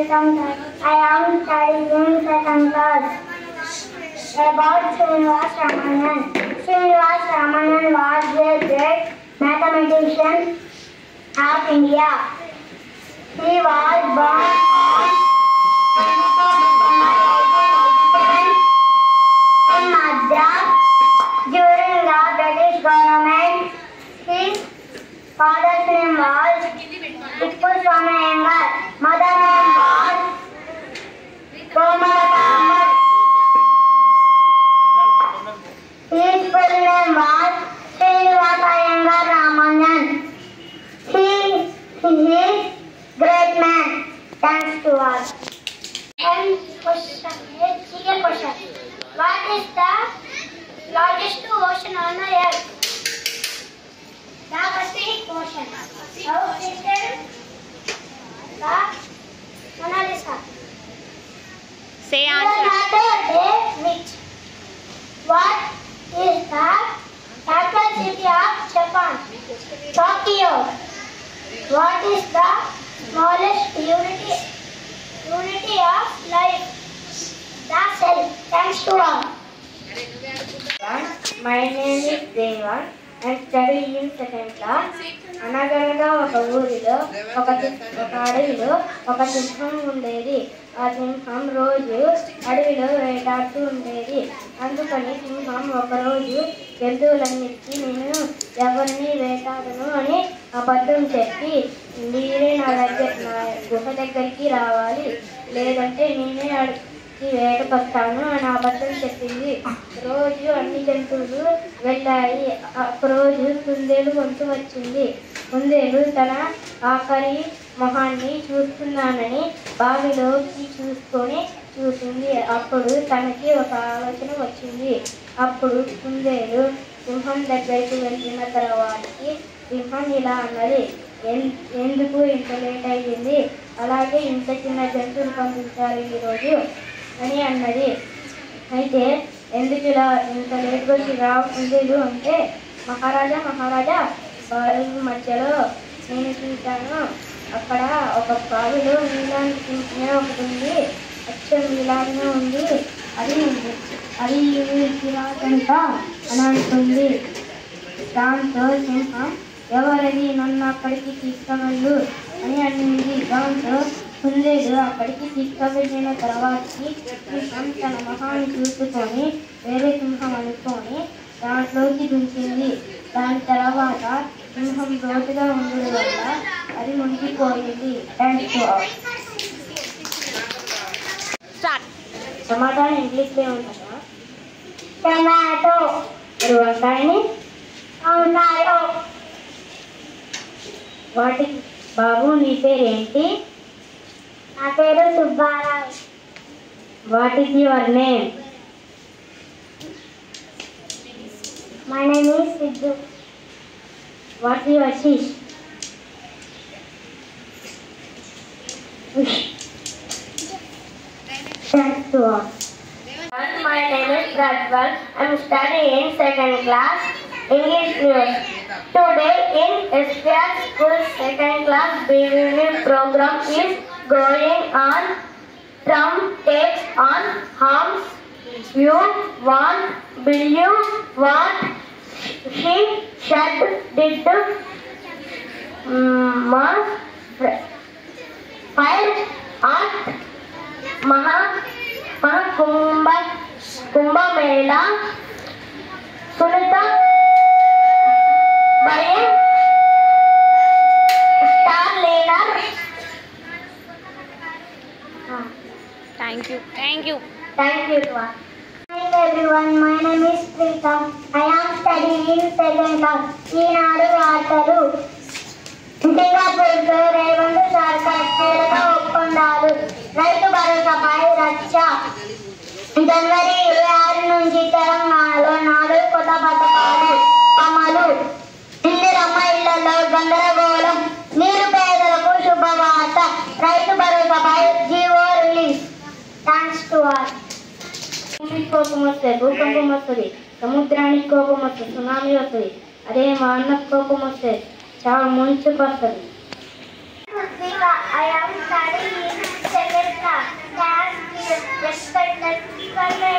welcome. I am studying second class. About Srinivas Ramanan. Srinivas Ramanan was a great mathematician of India. He was born in Madras during the British government. His father's name was Tippu Swami Iyengar. Mother name was Komalata. His full name was Srinivas Iyengar Ramanan. He is great man. Thanks to us. And question. What is the largest ocean on the earth? The Pacific Ocean. How is it? The Mona Lisa. Say answer. Which? What is the capital city of Japan? Tokyo. What is the smallest unity of life? The cell. Thanks to all. My name is Deva. I study in second class. అనగనగా ఒక ఊరిలో ఒక అడవిలో ఒక సింహం ఉండేది. ఆ సింహం రోజు అడవిలో వేటాడుతూ ఉండేది. అందుకని సింహం ఒకరోజు జంతువులన్నిటికీ నేను ఎవరిని వేటాడను అని అబద్ధం చెప్పి మీరే నా గుహ దగ్గరికి రావాలి, లేదంటే నేనే వేటకొస్తాను అని అబద్ధం చెప్పింది. రోజు అన్ని జంతువులు వెళ్ళాయి. ఒకరోజు కుందేలు వంతు వచ్చింది. కుందేలు తన ఆఖరి మొహాన్ని చూస్తున్నానని బావిలోకి చూసింది. అప్పుడు తనకి ఒక ఆలోచన వచ్చింది. అప్పుడు కుందేలు సింహం దగ్గరికి వెళ్ళిన తర్వాతకి సింహం ఇలా అన్నది, ఎందుకు ఇంత లేట్ అయ్యింది, అలాగే ఇంత చిన్న జంతువులు పంపించారు ఈరోజు అని అన్నది. అయితే ఎందుకు ఇలా ఇంత లేట్గా రాకుందేలు అంటే, మహారాజా బావి మధ్యలో నేను చూశాను, అక్కడ ఒక బావిలో నీలాంటి ఒకటి ఉంది, అచ్చం నీలాగానే ఉంది, అది రాదంట అని అంటుంది. దాంతో సింహం ఎవరది నన్ను అక్కడికి తీసుకువెళ్ళు అని అనింది. దాంతో కుందేలు అక్కడికి తీసుకువెళ్ళిన తర్వాతకి సింహం తన మొహాన్ని చూసుకొని వేరే సింహం అనుకొని దాంట్లోకి దుంకింది. దాని తర్వాత సింహం రోడ్డుగా ఉండడం వల్ల అది మునిగిపోయింది. టమాటాని ఇంగ్లీష్లో ఉంటుందా? టమాటో. వంకాయని వంకాయో. వాటి బాబు నీ పేరేంటి? నా పేరు Subbarao. What is your name? My name is Sidhu. What is your fish? Thanks to all. My name is Rajwal. I am studying second class English news. Today in SPR School second class BVV program is going on. Trump takes on harms. You won't believe what she said. Did fire at Kumbh-Mela. Sunita Bayan, star leader. Thank you. Thank you to us. Hi everyone, my name is Preetham. I am studying second class. ఈనాడు వార్తలు. సింగపూర్లో రేవంత్ సర్కార్ కీలక ఒప్పందాలు. రైతు భరోసాపై రచ్చ. జనవరి 26 నుంచి తెలంగాణలో 4 కొత్త పథకాలు అమలు. ఇందిరమ్మ ఇళ్లలో గందరగోళం. నిరుపేదలకు శుభవార్త. రైతు భరోసాపై GO release. Thanks to all. కోపం వస్తే భూకంపం వస్తుంది, సముద్రానికి కోపం వస్తే సునామీ వస్తుంది, అదే మా అన్నకు కోపం వస్తే చాలా ముంచుకు వస్తుంది. I am studying in second respected